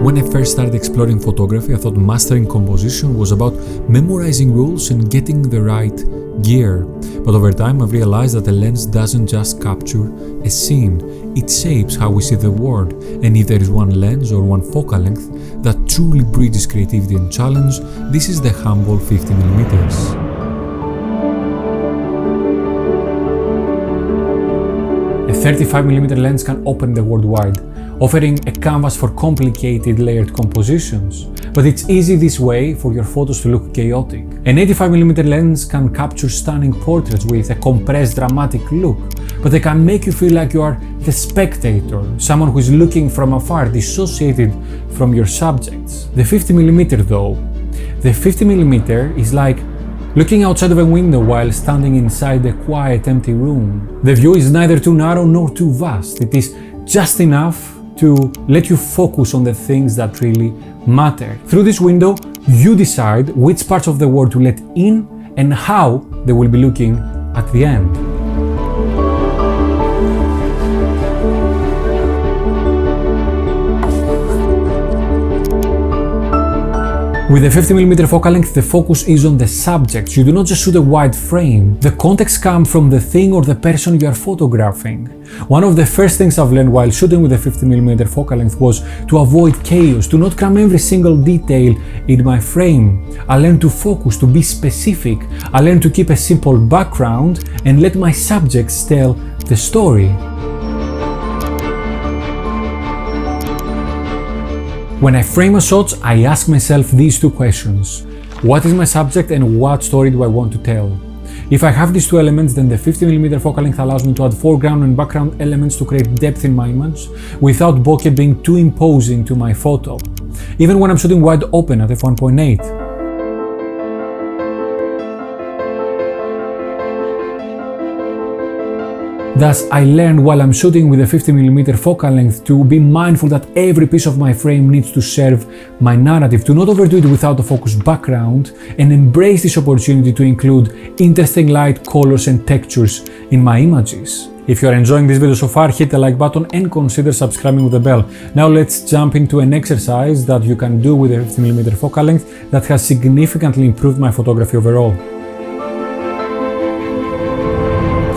When I first started exploring photography, I thought mastering composition was about memorizing rules and getting the right gear. But over time I've realized that a lens doesn't just capture a scene, it shapes how we see the world. And if there is one lens or one focal length that truly bridges creativity and challenge, this is the humble 50mm. A 35mm lens can open the world wide, offering a canvas for complicated layered compositions. But it's easy this way for your photos to look chaotic. An 85mm lens can capture stunning portraits with a compressed dramatic look, but they can make you feel like you are the spectator, someone who is looking from afar, dissociated from your subjects. The 50mm though, the 50mm is like looking outside of a window while standing inside a quiet, empty room. The view is neither too narrow nor too vast. It is just enough to let you focus on the things that really matter. Through this window, you decide which parts of the world to let in and how they will be looking at the end. With a 50mm focal length, the focus is on the subject. You do not just shoot a wide frame. The context comes from the thing or the person you are photographing. One of the first things I've learned while shooting with a 50mm focal length was to avoid chaos, to not cram every single detail in my frame. I learned to focus, to be specific. I learned to keep a simple background and let my subjects tell the story. When I frame my shots, I ask myself these two questions. What is my subject and what story do I want to tell? If I have these two elements, then the 50mm focal length allows me to add foreground and background elements to create depth in my image without bokeh being too imposing to my photo, even when I'm shooting wide open at f1.8. Thus, I learned while I'm shooting with a 50mm focal length to be mindful that every piece of my frame needs to serve my narrative, to not overdo it without a focused background, and embrace this opportunity to include interesting light, colors and textures in my images. If you are enjoying this video so far, hit the like button and consider subscribing with the bell. Now let's jump into an exercise that you can do with a 50mm focal length that has significantly improved my photography overall.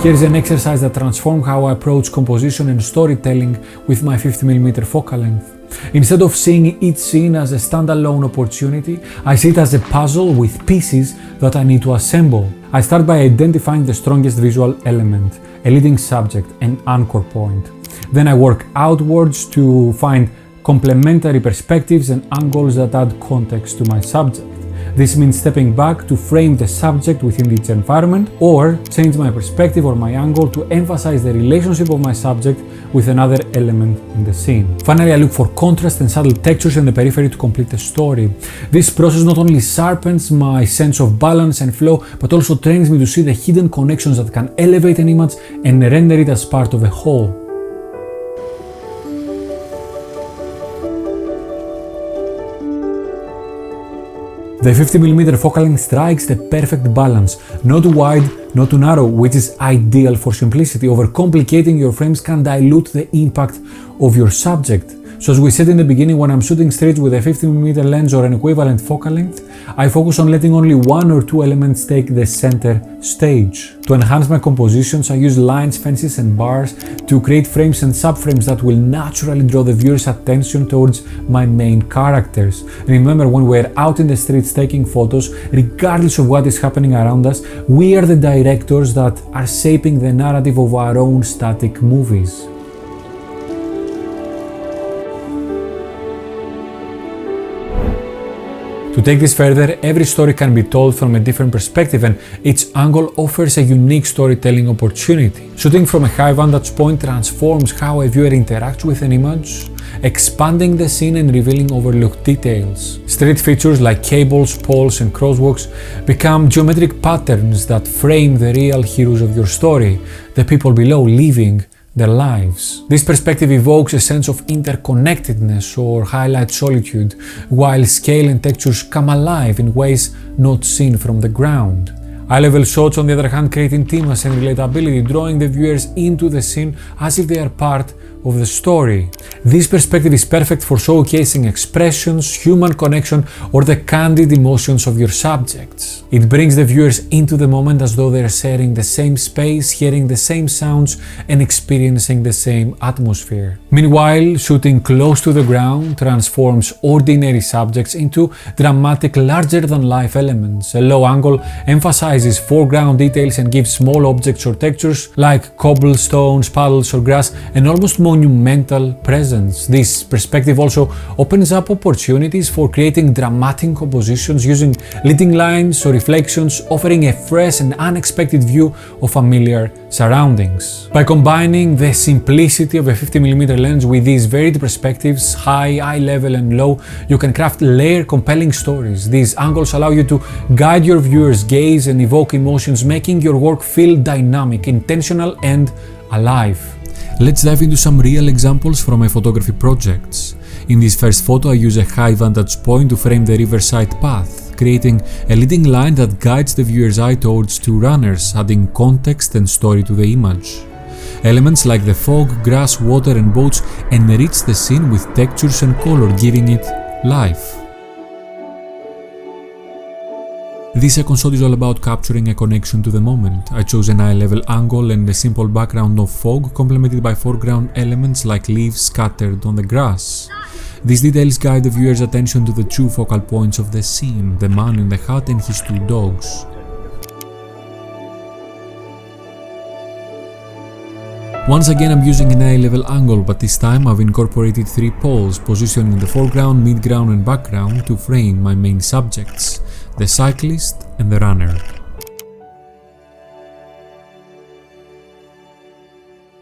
Here is an exercise that transformed how I approach composition and storytelling with my 50mm focal length. Instead of seeing each scene as a standalone opportunity, I see it as a puzzle with pieces that I need to assemble. I start by identifying the strongest visual element, a leading subject, an anchor point. Then I work outwards to find complementary perspectives and angles that add context to my subject. This means stepping back to frame the subject within its environment, or change my perspective or my angle to emphasize the relationship of my subject with another element in the scene. Finally, I look for contrast and subtle textures in the periphery to complete the story. This process not only sharpens my sense of balance and flow, but also trains me to see the hidden connections that can elevate an image and render it as part of a whole. The 50mm focal length strikes the perfect balance, not too wide, not too narrow, which is ideal for simplicity. Overcomplicating your frames can dilute the impact of your subject. So as we said in the beginning, when I'm shooting straight with a 50mm lens or an equivalent focal length, I focus on letting only one or two elements take the center stage. To enhance my compositions, I use lines, fences and bars to create frames and subframes that will naturally draw the viewer's attention towards my main characters. Remember, when we're out in the streets taking photos, regardless of what is happening around us, we are the directors that are shaping the narrative of our own static movies. To take this further, every story can be told from a different perspective and each angle offers a unique storytelling opportunity. Shooting from a high vantage point transforms how a viewer interacts with an image, expanding the scene and revealing overlooked details. Street features like cables, poles and crosswalks become geometric patterns that frame the real heroes of your story, the people below living their lives. This perspective evokes a sense of interconnectedness or highlights solitude, while scale and textures come alive in ways not seen from the ground. High-level shots, on the other hand, create intimacy and relatability, drawing the viewers into the scene as if they are part of the story. This perspective is perfect for showcasing expressions, human connection, or the candid emotions of your subjects. It brings the viewers into the moment as though they are sharing the same space, hearing the same sounds, and experiencing the same atmosphere. Meanwhile, shooting close to the ground transforms ordinary subjects into dramatic, larger-than-life elements. A low angle emphasizes foreground details and gives small objects or textures like cobblestones, puddles, or grass an almost monumental presence. This perspective also opens up opportunities for creating dramatic compositions using leading lines or reflections, offering a fresh and unexpected view of familiar surroundings. By combining the simplicity of a 50mm lens with these varied perspectives, high, eye level, and low, you can craft layered, compelling stories. These angles allow you to guide your viewer's gaze and evoke emotions, making your work feel dynamic, intentional, and alive. Let's dive into some real examples from my photography projects. In this first photo, I use a high vantage point to frame the riverside path, creating a leading line that guides the viewer's eye towards two runners, adding context and story to the image. Elements like the fog, grass, water, and boats enrich the scene with textures and color, giving it life. This second shot is all about capturing a connection to the moment. I chose an eye-level angle and a simple background of fog, complemented by foreground elements like leaves scattered on the grass. These details guide the viewer's attention to the two focal points of the scene, the man in the hut and his two dogs. Once again, I'm using an eye-level angle, but this time I've incorporated three poles, positioning the foreground, midground, and background to frame my main subjects: the cyclist and the runner.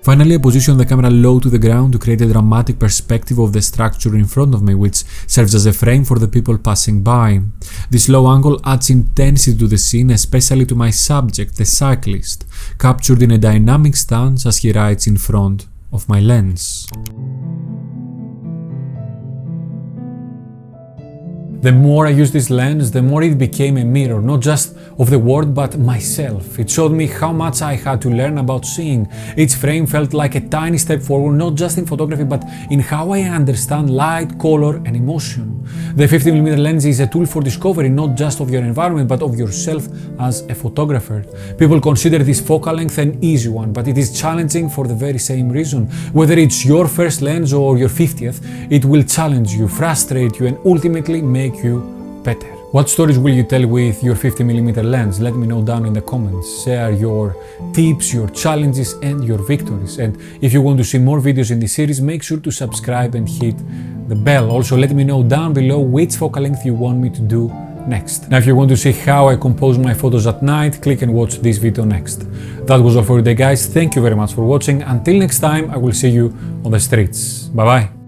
Finally, I position the camera low to the ground to create a dramatic perspective of the structure in front of me, which serves as a frame for the people passing by. This low angle adds intensity to the scene, especially to my subject, the cyclist, captured in a dynamic stance as he rides in front of my lens. The more I used this lens, the more it became a mirror, not just of the world, but myself. It showed me how much I had to learn about seeing. Each frame felt like a tiny step forward, not just in photography, but in how I understand light, color, and emotion. The 50mm lens is a tool for discovery, not just of your environment, but of yourself as a photographer. People consider this focal length an easy one, but it is challenging for the very same reason. Whether it's your first lens or your 50th, it will challenge you, frustrate you, and ultimately make you better. What stories will you tell with your 50mm lens? Let me know down in the comments. Share your tips, your challenges, and your victories. And if you want to see more videos in this series, make sure to subscribe and hit the bell. Also, let me know down below which focal length you want me to do next. Now, if you want to see how I compose my photos at night, click and watch this video next. That was all for today, guys. Thank you very much for watching. Until next time, I will see you on the streets. Bye bye.